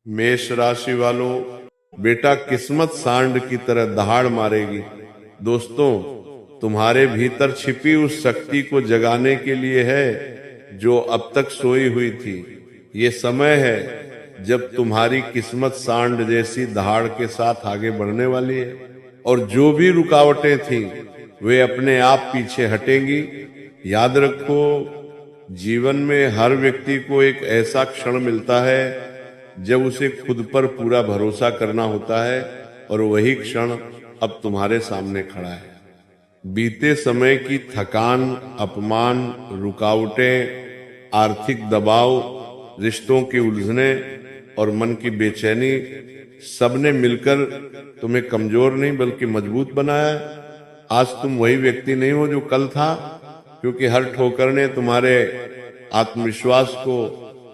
मेष राशि वालों, बेटा किस्मत सांड की तरह दहाड़ मारेगी। दोस्तों, तुम्हारे भीतर छिपी उस शक्ति को जगाने के लिए है जो अब तक सोई हुई थी। ये समय है जब तुम्हारी किस्मत सांड जैसी दहाड़ के साथ आगे बढ़ने वाली है, और जो भी रुकावटें थी वे अपने आप पीछे हटेंगी। याद रखो, जीवन में हर व्यक्ति को एक ऐसा क्षण मिलता है जब उसे खुद पर पूरा भरोसा करना होता है, और वही क्षण अब तुम्हारे सामने खड़ा है। बीते समय की थकान, अपमान, रुकावटें, आर्थिक दबाव, रिश्तों की उलझने और मन की बेचैनी, सबने मिलकर तुम्हें कमजोर नहीं बल्कि मजबूत बनाया है। आज तुम वही व्यक्ति नहीं हो जो कल था, क्योंकि हर ठोकर ने तुम्हारे आत्मविश्वास को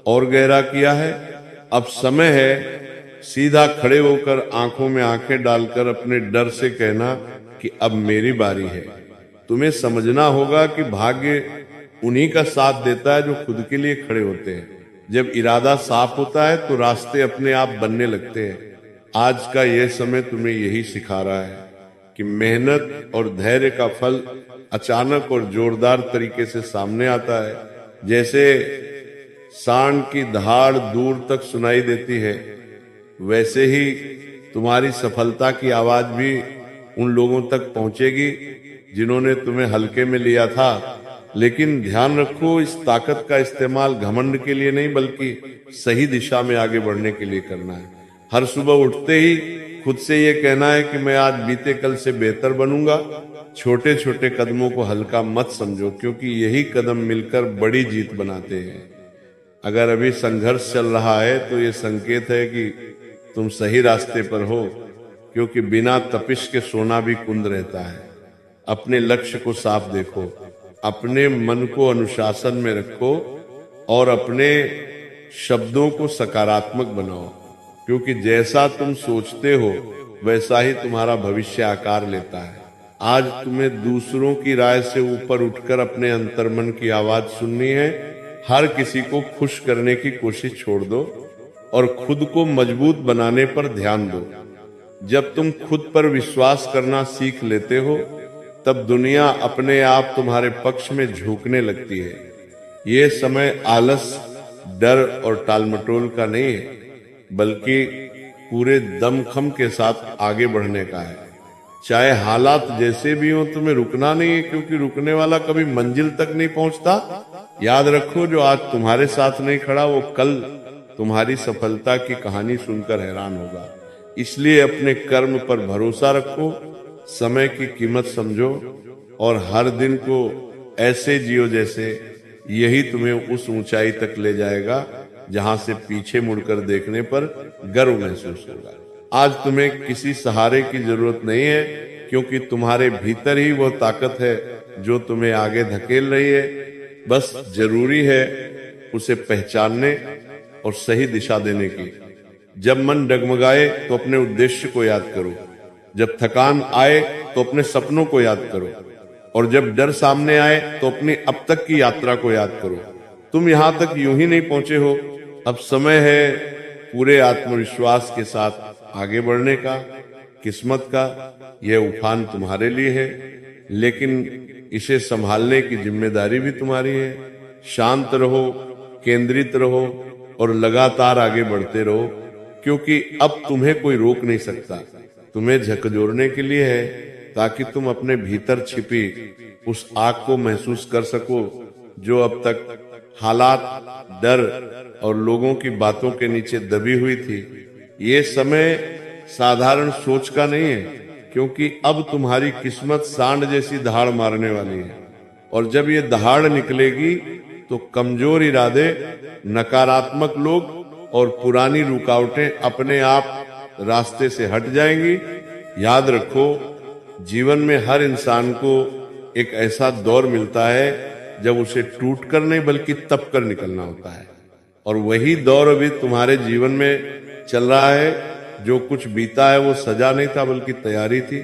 और गहरा किया है। अब समय है सीधा खड़े होकर आंखों में आंखें डालकर अपने डर से कहना कि अब मेरी बारी है। तुम्हें समझना होगा कि भाग्य उन्हीं का साथ देता है जो खुद के लिए खड़े होते हैं। जब इरादा साफ होता है तो रास्ते अपने आप बनने लगते हैं। आज का यह समय तुम्हें यही सिखा रहा है कि मेहनत और धैर्य का फल अचानक और जोरदार तरीके से सामने आता है। जैसे सांड की दहाड़ दूर तक सुनाई देती है, वैसे ही तुम्हारी सफलता की आवाज भी उन लोगों तक पहुंचेगी जिन्होंने तुम्हें हल्के में लिया था। लेकिन ध्यान रखो, इस ताकत का इस्तेमाल घमंड के लिए नहीं बल्कि सही दिशा में आगे बढ़ने के लिए करना है। हर सुबह उठते ही खुद से ये कहना है कि मैं आज बीते कल से बेहतर बनूंगा। छोटे छोटे कदमों को हल्का मत समझो, क्योंकि यही कदम मिलकर बड़ी जीत बनाते हैं। अगर अभी संघर्ष चल रहा है तो ये संकेत है कि तुम सही रास्ते पर हो, क्योंकि बिना तपिश के सोना भी कुंद रहता है। अपने लक्ष्य को साफ देखो, अपने मन को अनुशासन में रखो और अपने शब्दों को सकारात्मक बनाओ, क्योंकि जैसा तुम सोचते हो वैसा ही तुम्हारा भविष्य आकार लेता है। आज तुम्हें दूसरों की राय से ऊपर उठकर अपने अंतर्मन की आवाज सुननी है। हर किसी को खुश करने की कोशिश छोड़ दो और खुद को मजबूत बनाने पर ध्यान दो। जब तुम खुद पर विश्वास करना सीख लेते हो, तब दुनिया अपने आप तुम्हारे पक्ष में झुकने लगती है। ये समय आलस, डर और टालमटोल का नहीं है, बल्कि पूरे दमखम के साथ आगे बढ़ने का है। चाहे हालात जैसे भी हो, तुम्हें रुकना नहीं है, क्योंकि रुकने वाला कभी मंजिल तक नहीं पहुंचता। याद रखो, जो आज तुम्हारे साथ नहीं खड़ा वो कल तुम्हारी सफलता की कहानी सुनकर हैरान होगा। इसलिए अपने कर्म पर भरोसा रखो, समय की कीमत समझो और हर दिन को ऐसे जियो जैसे यही तुम्हें उस ऊंचाई तक ले जाएगा जहां से पीछे मुड़कर देखने पर गर्व महसूस होगा। आज तुम्हें किसी सहारे की जरूरत नहीं है, क्योंकि तुम्हारे भीतर ही वो ताकत है जो तुम्हें आगे धकेल रही है। बस जरूरी है उसे पहचानने और सही दिशा देने की। जब मन डगमगाए तो अपने उद्देश्य को याद करो, जब थकान आए तो अपने सपनों को याद करो, और जब डर सामने आए तो अपनी अब तक की यात्रा को याद करो। तुम यहाँ तक यूं ही नहीं पहुंचे हो। अब समय है पूरे आत्मविश्वास के साथ आगे बढ़ने का। किस्मत का यह उफान तुम्हारे लिए है, लेकिन इसे संभालने की जिम्मेदारी भी तुम्हारी है। शांत रहो, केंद्रित रहो और लगातार आगे बढ़ते रहो, क्योंकि अब तुम्हें कोई रोक नहीं सकता। तुम्हें झकझोरने के लिए है, ताकि तुम अपने भीतर छिपी उस आग को महसूस कर सको जो अब तक हालात, डर और लोगों की बातों के नीचे दबी हुई थी। ये समय साधारण सोच का नहीं है, क्योंकि अब तुम्हारी किस्मत सांड जैसी दहाड़ मारने वाली है। और जब ये दहाड़ निकलेगी तो कमजोर इरादे, नकारात्मक लोग और पुरानी रुकावटें अपने आप रास्ते से हट जाएंगी। याद रखो, जीवन में हर इंसान को एक ऐसा दौर मिलता है जब उसे टूट कर नहीं बल्कि तप कर निकलना होता है, और वही दौर अभी तुम्हारे जीवन में चल रहा है। जो कुछ बीता है वो सजा नहीं था बल्कि तैयारी थी।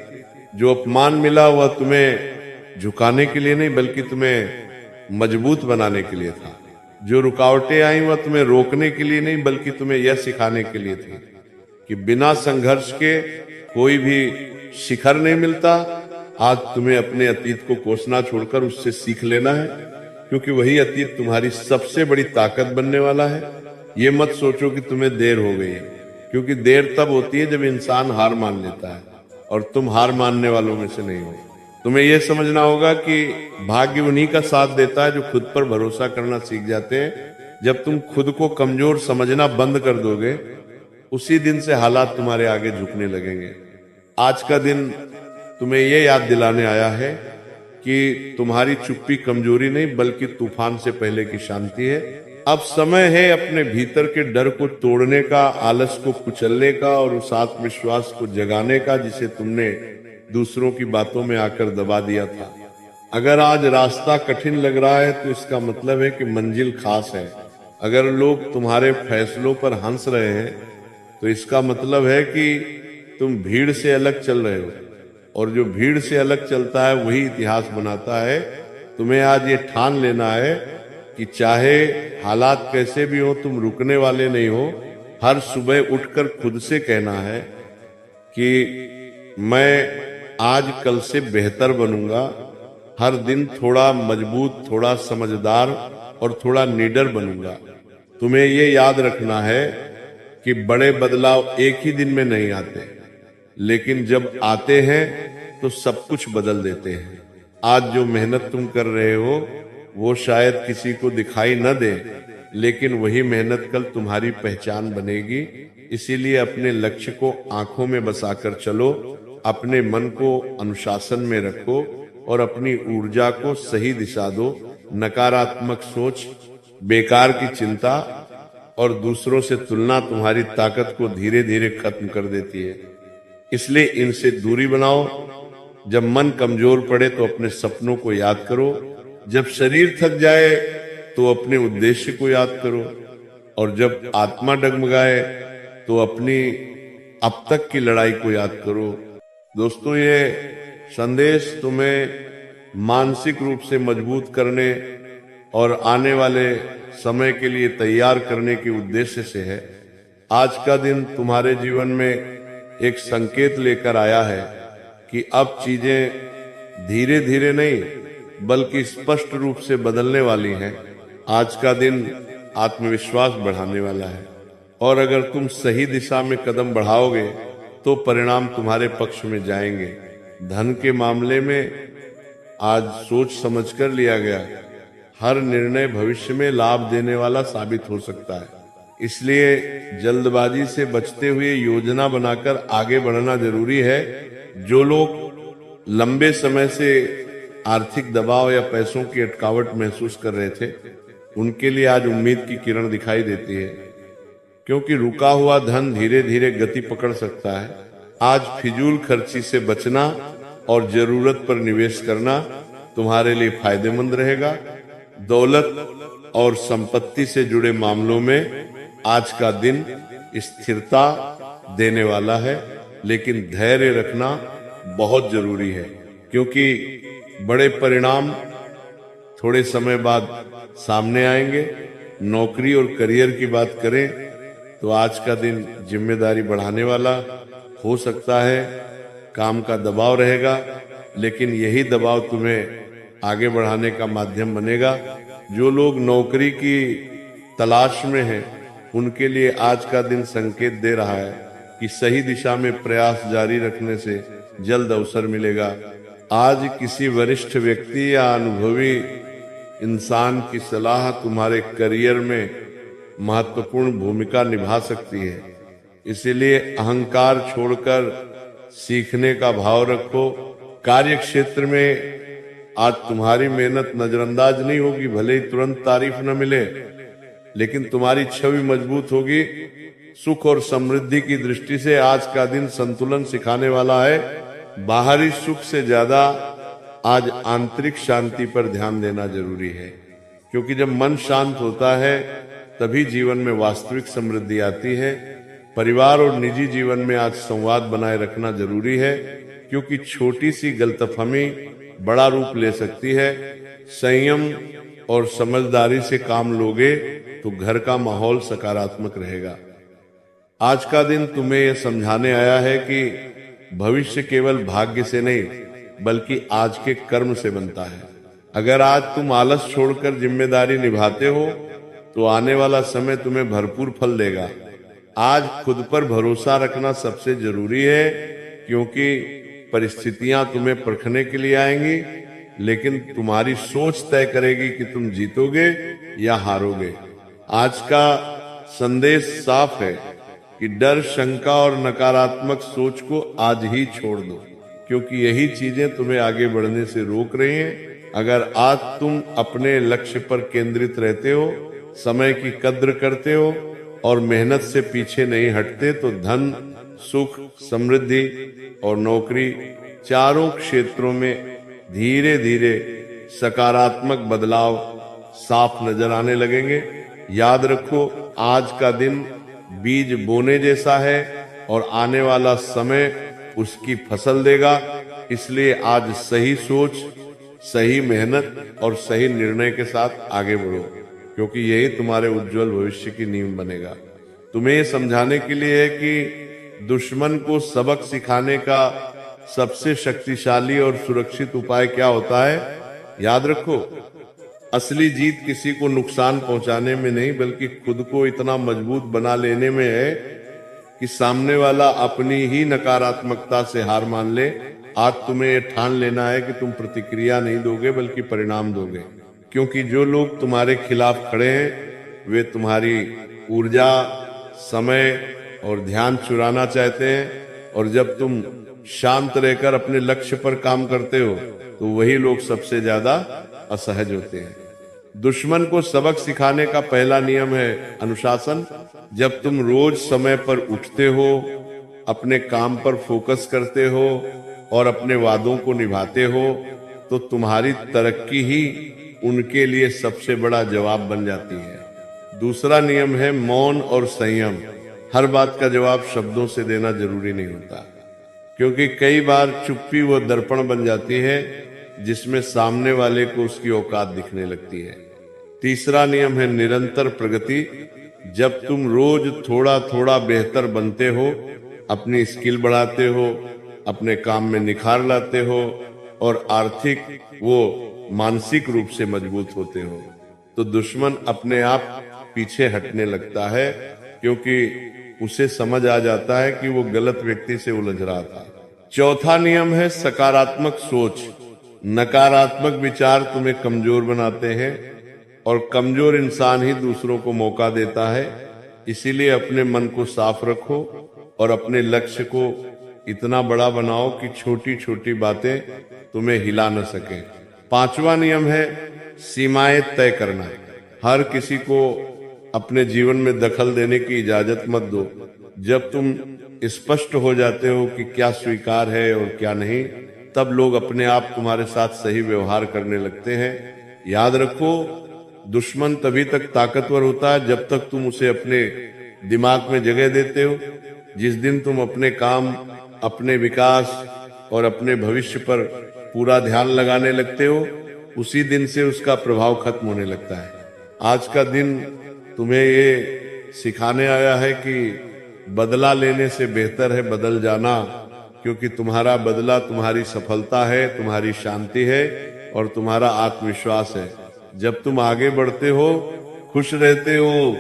जो अपमान मिला वह तुम्हें झुकाने के लिए नहीं बल्कि तुम्हें मजबूत बनाने के लिए था। जो रुकावटें आई वह तुम्हें रोकने के लिए नहीं बल्कि तुम्हें यह सिखाने के लिए थी कि बिना संघर्ष के कोई भी शिखर नहीं मिलता। आज तुम्हें अपने अतीत को कोसना छोड़कर उससे सीख लेना है, क्योंकि वही अतीत तुम्हारी सबसे बड़ी ताकत बनने वाला है। ये मत सोचो कि तुम्हें देर हो गई है, क्योंकि देर तब होती है जब इंसान हार मान लेता है, और तुम हार मानने वालों में से नहीं हो। तुम्हें यह समझना होगा कि भाग्य उन्हीं का साथ देता है जो खुद पर भरोसा करना सीख जाते हैं। जब तुम खुद को कमजोर समझना बंद कर दोगे, उसी दिन से हालात तुम्हारे आगे झुकने लगेंगे। आज का दिन तुम्हें यह याद दिलाने आया है कि तुम्हारी चुप्पी कमजोरी नहीं बल्कि तूफान से पहले की शांति है। अब समय है अपने भीतर के डर को तोड़ने का, आलस को कुचलने का और उस आत्मविश्वास को जगाने का जिसे तुमने दूसरों की बातों में आकर दबा दिया था। अगर आज रास्ता कठिन लग रहा है तो इसका मतलब है कि मंजिल खास है। अगर लोग तुम्हारे फैसलों पर हंस रहे हैं तो इसका मतलब है कि तुम भीड़ से अलग चल रहे हो, और जो भीड़ से अलग चलता है वही इतिहास बनाता है। तुम्हें आज ये ठान लेना है कि चाहे हालात कैसे भी हो, तुम रुकने वाले नहीं हो। हर सुबह उठकर खुद से कहना है कि मैं आज कल से बेहतर बनूंगा। हर दिन थोड़ा मजबूत, थोड़ा समझदार और थोड़ा निडर बनूंगा। तुम्हें ये याद रखना है कि बड़े बदलाव एक ही दिन में नहीं आते, लेकिन जब आते हैं तो सब कुछ बदल देते हैं। आज जो मेहनत तुम कर रहे हो वो शायद किसी को दिखाई न दे, लेकिन वही मेहनत कल तुम्हारी पहचान बनेगी। इसीलिए अपने लक्ष्य को आंखों में बसाकर चलो, अपने मन को अनुशासन में रखो और अपनी ऊर्जा को सही दिशा दो। नकारात्मक सोच, बेकार की चिंता और दूसरों से तुलना तुम्हारी ताकत को धीरे धीरे खत्म कर देती है। इसलिए इनसे दूरी बनाओ। जब मन कमजोर पड़े तो अपने सपनों को याद करो। जब शरीर थक जाए तो अपने उद्देश्य को याद करो, और जब आत्मा डगमगाए तो अपनी अब तक की लड़ाई को याद करो। दोस्तों, ये संदेश तुम्हें मानसिक रूप से मजबूत करने और आने वाले समय के लिए तैयार करने के उद्देश्य से है। आज का दिन तुम्हारे जीवन में एक संकेत लेकर आया है कि अब चीजें धीरे धीरे नहीं बल्कि स्पष्ट रूप से बदलने वाली हैं। आज का दिन आत्मविश्वास बढ़ाने वाला है, और अगर तुम सही दिशा में कदम बढ़ाओगे तो परिणाम तुम्हारे पक्ष में जाएंगे। धन के मामले में आज सोच समझ कर लिया गया हर निर्णय भविष्य में लाभ देने वाला साबित हो सकता है। इसलिए जल्दबाजी से बचते हुए योजना बनाकर आगे बढ़ना जरूरी है। जो लोग लंबे समय से आर्थिक दबाव या पैसों की अटकावट महसूस कर रहे थे, उनके लिए आज उम्मीद की किरण दिखाई देती है, क्योंकि रुका हुआ धन धीरे धीरे गति पकड़ सकता है। आज फिजूल खर्ची से बचना और जरूरत पर निवेश करना तुम्हारे लिए फायदेमंद रहेगा। दौलत और संपत्ति से जुड़े मामलों में आज का दिन स्थिरता देने वाला है, लेकिन धैर्य रखना बहुत जरूरी है, क्योंकि बड़े परिणाम थोड़े समय बाद सामने आएंगे। नौकरी और करियर की बात करें तो आज का दिन जिम्मेदारी बढ़ाने वाला हो सकता है। काम का दबाव रहेगा, लेकिन यही दबाव तुम्हें आगे बढ़ाने का माध्यम बनेगा। जो लोग नौकरी की तलाश में हैं, उनके लिए आज का दिन संकेत दे रहा है कि सही दिशा में प्रयास जारी रखने से जल्द अवसर मिलेगा। आज किसी वरिष्ठ व्यक्ति या अनुभवी इंसान की सलाह तुम्हारे करियर में महत्वपूर्ण भूमिका निभा सकती है। इसीलिए अहंकार छोड़कर सीखने का भाव रखो। कार्य क्षेत्र में आज तुम्हारी मेहनत नजरअंदाज नहीं होगी। भले ही तुरंत तारीफ न मिले, लेकिन तुम्हारी छवि मजबूत होगी। सुख और समृद्धि की दृष्टि से आज का दिन संतुलन सिखाने वाला है। बाहरी सुख से ज्यादा आज आंतरिक शांति पर ध्यान देना जरूरी है, क्योंकि जब मन शांत होता है तभी जीवन में वास्तविक समृद्धि आती है। परिवार और निजी जीवन में आज संवाद बनाए रखना जरूरी है, क्योंकि छोटी सी गलतफहमी बड़ा रूप ले सकती है। संयम और समझदारी से काम लोगे तो घर का माहौल सकारात्मक रहेगा। आज का दिन तुम्हें यह समझाने आया है कि भविष्य केवल भाग्य से नहीं बल्कि आज के कर्म से बनता है। अगर आज तुम आलस छोड़कर जिम्मेदारी निभाते हो तो आने वाला समय तुम्हें भरपूर फल देगा। आज खुद पर भरोसा रखना सबसे जरूरी है, क्योंकि परिस्थितियां तुम्हें परखने के लिए आएंगी, लेकिन तुम्हारी सोच तय करेगी कि तुम जीतोगे या हारोगे। आज का संदेश साफ है कि डर, शंका और नकारात्मक सोच को आज ही छोड़ दो, क्योंकि यही चीजें तुम्हें आगे बढ़ने से रोक रही हैं। अगर आज तुम अपने लक्ष्य पर केंद्रित रहते हो, समय की कद्र करते हो और मेहनत से पीछे नहीं हटते, तो धन, सुख, समृद्धि और नौकरी चारों क्षेत्रों में धीरे धीरे सकारात्मक बदलाव साफ नजर आने लगेंगे। याद रखो, आज का दिन बीज बोने जैसा है और आने वाला समय उसकी फसल देगा। इसलिए आज सही सोच, सही मेहनत और सही निर्णय के साथ आगे बढ़ो, क्योंकि यही तुम्हारे उज्जवल भविष्य की नींव बनेगा। तुम्हें ये समझाने के लिए है कि दुश्मन को सबक सिखाने का सबसे शक्तिशाली और सुरक्षित उपाय क्या होता है। याद रखो, असली जीत किसी को नुकसान पहुंचाने में नहीं बल्कि खुद को इतना मजबूत बना लेने में है कि सामने वाला अपनी ही नकारात्मकता से हार मान ले। आज तुम्हें ये ठान लेना है कि तुम प्रतिक्रिया नहीं दोगे बल्कि परिणाम दोगे, क्योंकि जो लोग तुम्हारे खिलाफ खड़े हैं वे तुम्हारी ऊर्जा, समय और ध्यान चुराना चाहते हैं। और जब तुम शांत रहकर अपने लक्ष्य पर काम करते हो तो वही लोग सबसे ज्यादा असहज होते हैं। दुश्मन को सबक सिखाने का पहला नियम है अनुशासन। जब तुम रोज समय पर उठते हो, अपने काम पर फोकस करते हो और अपने वादों को निभाते हो, तो तुम्हारी तरक्की ही उनके लिए सबसे बड़ा जवाब बन जाती है। दूसरा नियम है मौन और संयम। हर बात का जवाब शब्दों से देना जरूरी नहीं होता, क्योंकि कई बार चुप्पी वो दर्पण बन जाती है जिसमें सामने वाले को उसकी औकात दिखने लगती है। तीसरा नियम है निरंतर प्रगति। जब तुम रोज थोड़ा थोड़ा बेहतर बनते हो, अपनी स्किल बढ़ाते हो, अपने काम में निखार लाते हो और आर्थिक वो मानसिक रूप से मजबूत होते हो, तो दुश्मन अपने आप पीछे हटने लगता है, क्योंकि उसे समझ आ जाता है कि वो गलत व्यक्ति से उलझ रहा था। चौथा नियम है सकारात्मक सोच। नकारात्मक विचार तुम्हें कमजोर बनाते हैं और कमजोर इंसान ही दूसरों को मौका देता है। इसीलिए अपने मन को साफ रखो और अपने लक्ष्य को इतना बड़ा बनाओ कि छोटी छोटी बातें तुम्हें हिला न सके। पांचवा नियम है सीमाएं तय करना। हर किसी को अपने जीवन में दखल देने की इजाजत मत दो। जब तुम स्पष्ट हो जाते हो कि क्या स्वीकार है और क्या नहीं, तब लोग अपने आप तुम्हारे साथ सही व्यवहार करने लगते हैं। याद रखो, दुश्मन तभी तक ताकतवर होता है जब तक तुम उसे अपने दिमाग में जगह देते हो। जिस दिन तुम अपने काम, अपने विकास और अपने भविष्य पर पूरा ध्यान लगाने लगते हो, उसी दिन से उसका प्रभाव खत्म होने लगता है। आज का दिन तुम्हें ये सिखाने आया है कि बदला लेने से बेहतर है बदल जाना, क्योंकि तुम्हारा बदला तुम्हारी सफलता है, तुम्हारी शांति है और तुम्हारा आत्मविश्वास है। जब तुम आगे बढ़ते हो, खुश रहते हो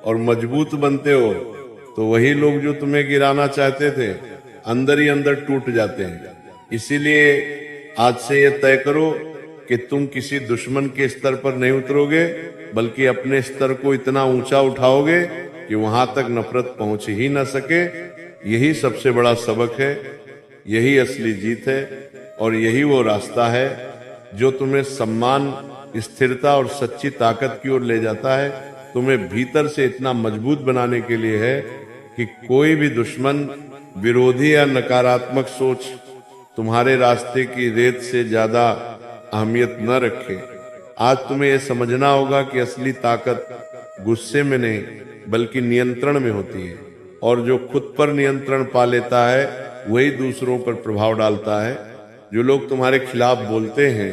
और मजबूत बनते हो, तो वही लोग जो तुम्हें गिराना चाहते थे अंदर ही अंदर टूट जाते हैं। इसीलिए आज से ये तय करो कि तुम किसी दुश्मन के स्तर पर नहीं उतरोगे, बल्कि अपने स्तर को इतना ऊंचा उठाओगे कि वहां तक नफरत पहुंच ही न सके। यही सबसे बड़ा सबक है, यही असली जीत है और यही वो रास्ता है जो तुम्हें सम्मान, स्थिरता और सच्ची ताकत की ओर ले जाता है। तुम्हें भीतर से इतना मजबूत बनाने के लिए है कि कोई भी दुश्मन, विरोधी या नकारात्मक सोच तुम्हारे रास्ते की रेत से ज्यादा अहमियत न रखे। आज तुम्हें यह समझना होगा कि असली ताकत गुस्से में नहीं बल्कि नियंत्रण में होती है, और जो खुद पर नियंत्रण पा लेता है वही दूसरों पर प्रभाव डालता है। जो लोग तुम्हारे खिलाफ बोलते हैं